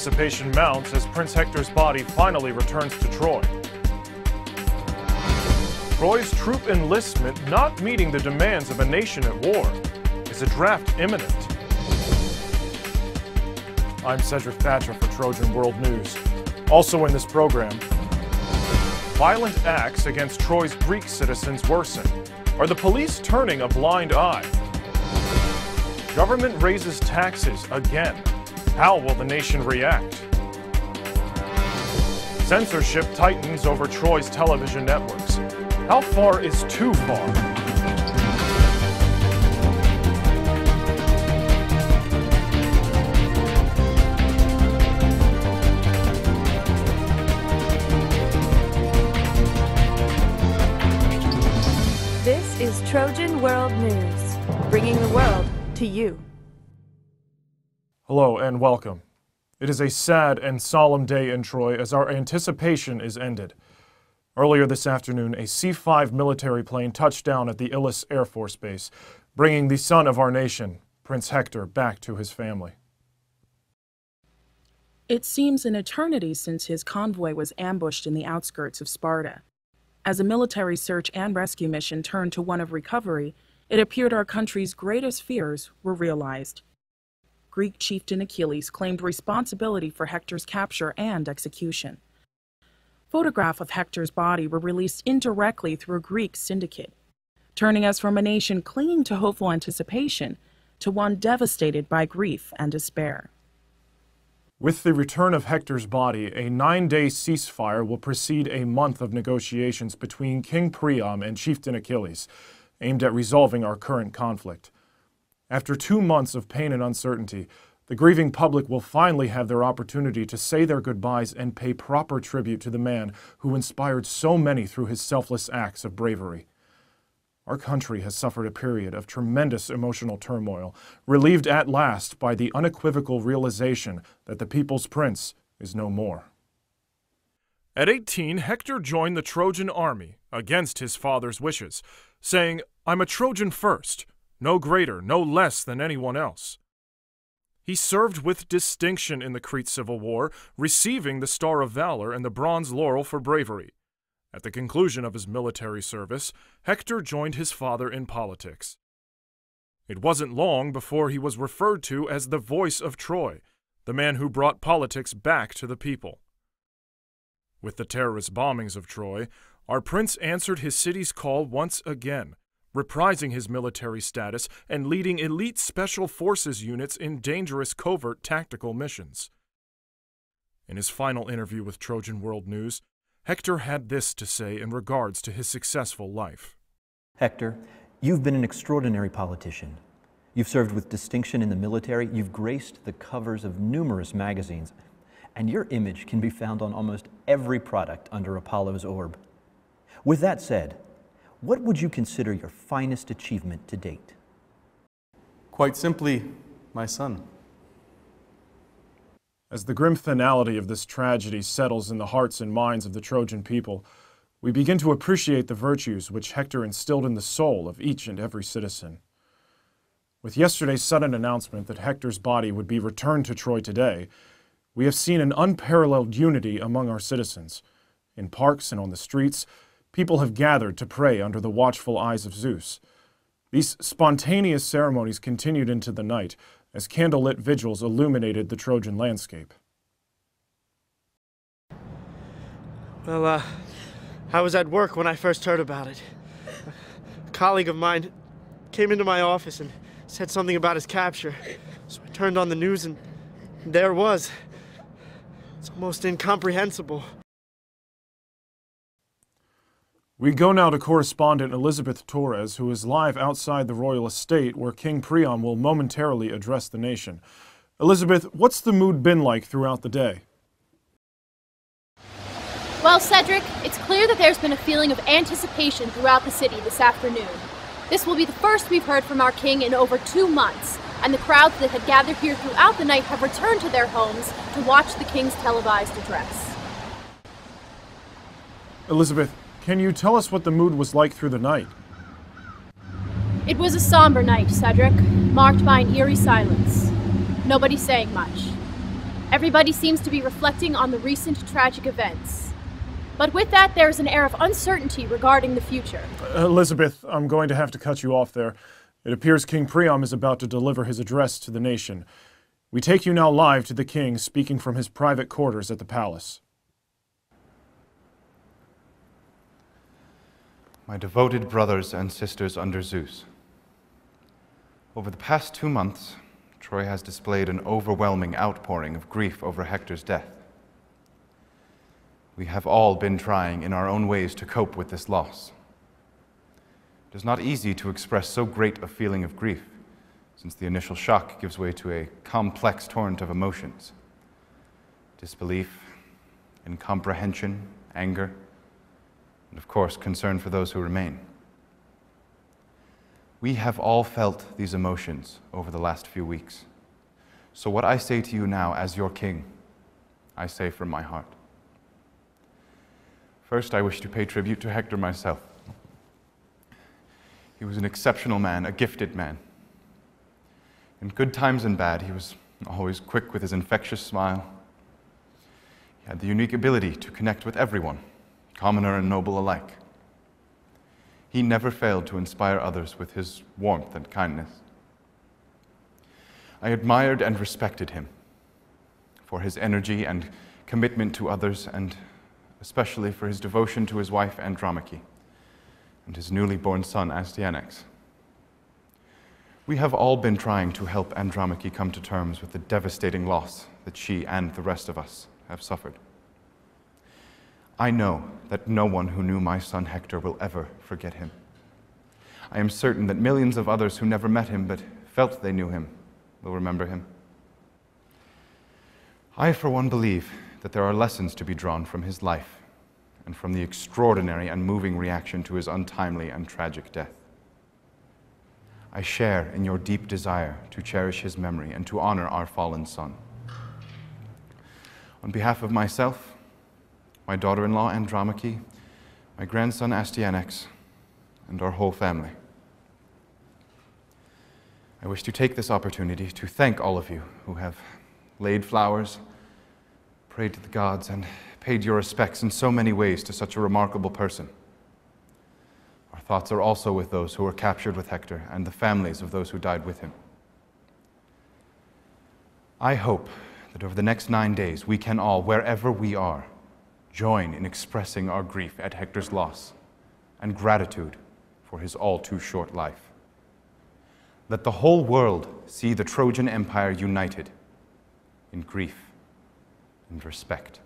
Anticipation mounts as Prince Hector's body finally returns to Troy. Troy's troop enlistment not meeting the demands of a nation at war. Is a draft imminent? I'm Cedrick Thatcher for Trojan World News. Also in this program, violent acts against Troy's Greek citizens worsen. Are the police turning a blind eye? Government raises taxes again. How will the nation react? Censorship tightens over Troy's television networks. How far is too far? This is Trojan World News, bringing the world to you. Hello and welcome. It is a sad and solemn day in Troy as our anticipation is ended. Earlier this afternoon, a C-5 military plane touched down at the Illes Air Force Base, bringing the son of our nation, Prince Hector, back to his family. It seems an eternity since his convoy was ambushed in the outskirts of Sparta. As a military search and rescue mission turned to one of recovery, it appeared our country's greatest fears were realized. Greek chieftain Achilles claimed responsibility for Hector's capture and execution. Photographs of Hector's body were released indirectly through a Greek syndicate, turning us from a nation clinging to hopeful anticipation to one devastated by grief and despair. With the return of Hector's body, a 9-day ceasefire will precede a month of negotiations between King Priam and Chieftain Achilles, aimed at resolving our current conflict. After 2 months of pain and uncertainty, the grieving public will finally have their opportunity to say their goodbyes and pay proper tribute to the man who inspired so many through his selfless acts of bravery. Our country has suffered a period of tremendous emotional turmoil, relieved at last by the unequivocal realization that the people's prince is no more. At 18, Hector joined the Trojan army against his father's wishes, saying, "I'm a Trojan first, no greater, no less than anyone else." He served with distinction in the Crete Civil War, receiving the Star of Valor and the Bronze Laurel for bravery. At the conclusion of his military service, Hector joined his father in politics. It wasn't long before he was referred to as the voice of Troy, the man who brought politics back to the people. With the terrorist bombings of Troy, our prince answered his city's call once again, reprising his military status and leading elite special forces units in dangerous covert tactical missions. In his final interview with Trojan World News, Hector had this to say in regards to his successful life. Hector, you've been an extraordinary politician. You've served with distinction in the military, you've graced the covers of numerous magazines, and your image can be found on almost every product under Apollo's orb. With that said, what would you consider your finest achievement to date? Quite simply, my son. As the grim finality of this tragedy settles in the hearts and minds of the Trojan people, we begin to appreciate the virtues which Hector instilled in the soul of each and every citizen. With yesterday's sudden announcement that Hector's body would be returned to Troy today, we have seen an unparalleled unity among our citizens. In parks and on the streets, people have gathered to pray under the watchful eyes of Zeus. These spontaneous ceremonies continued into the night as candlelit vigils illuminated the Trojan landscape. Well, I was at work when I first heard about it. A colleague of mine came into my office and said something about his capture. So I turned on the news and there it was. It's almost incomprehensible. We go now to correspondent Elizabeth Torres, who is live outside the royal estate where King Priam will momentarily address the nation. Elizabeth, what's the mood been like throughout the day? Well, Cedric, it's clear that there's been a feeling of anticipation throughout the city this afternoon. This will be the first we've heard from our king in over 2 months, and the crowds that had gathered here throughout the night have returned to their homes to watch the king's televised address. Elizabeth, can you tell us what the mood was like through the night? It was a somber night, Cedric, marked by an eerie silence. Nobody saying much. Everybody seems to be reflecting on the recent tragic events. But with that, there is an air of uncertainty regarding the future. Elizabeth, I'm going to have to cut you off there. It appears King Priam is about to deliver his address to the nation. We take you now live to the king, speaking from his private quarters at the palace. My devoted brothers and sisters under Zeus. Over the past 2 months, Troy has displayed an overwhelming outpouring of grief over Hector's death. We have all been trying in our own ways to cope with this loss. It is not easy to express so great a feeling of grief, since the initial shock gives way to a complex torrent of emotions. Disbelief, incomprehension, anger, and of course, concern for those who remain. We have all felt these emotions over the last few weeks. So what I say to you now as your king, I say from my heart. First, I wish to pay tribute to Hector myself. He was an exceptional man, a gifted man. In good times and bad, he was always quick with his infectious smile. He had the unique ability to connect with everyone, commoner and noble alike. He never failed to inspire others with his warmth and kindness. I admired and respected him for his energy and commitment to others, and especially for his devotion to his wife Andromache and his newly born son Astyanax. We have all been trying to help Andromache come to terms with the devastating loss that she and the rest of us have suffered. I know that no one who knew my son Hector will ever forget him. I am certain that millions of others who never met him but felt they knew him will remember him. I, for one, believe that there are lessons to be drawn from his life and from the extraordinary and moving reaction to his untimely and tragic death. I share in your deep desire to cherish his memory and to honor our fallen son. On behalf of myself, my daughter-in-law Andromache, my grandson Astyanax, and our whole family, I wish to take this opportunity to thank all of you who have laid flowers, prayed to the gods, and paid your respects in so many ways to such a remarkable person. Our thoughts are also with those who were captured with Hector and the families of those who died with him. I hope that over the next 9 days we can all, wherever we are, join in expressing our grief at Hector's loss and gratitude for his all too short life. Let the whole world see the Trojan Empire united in grief and respect.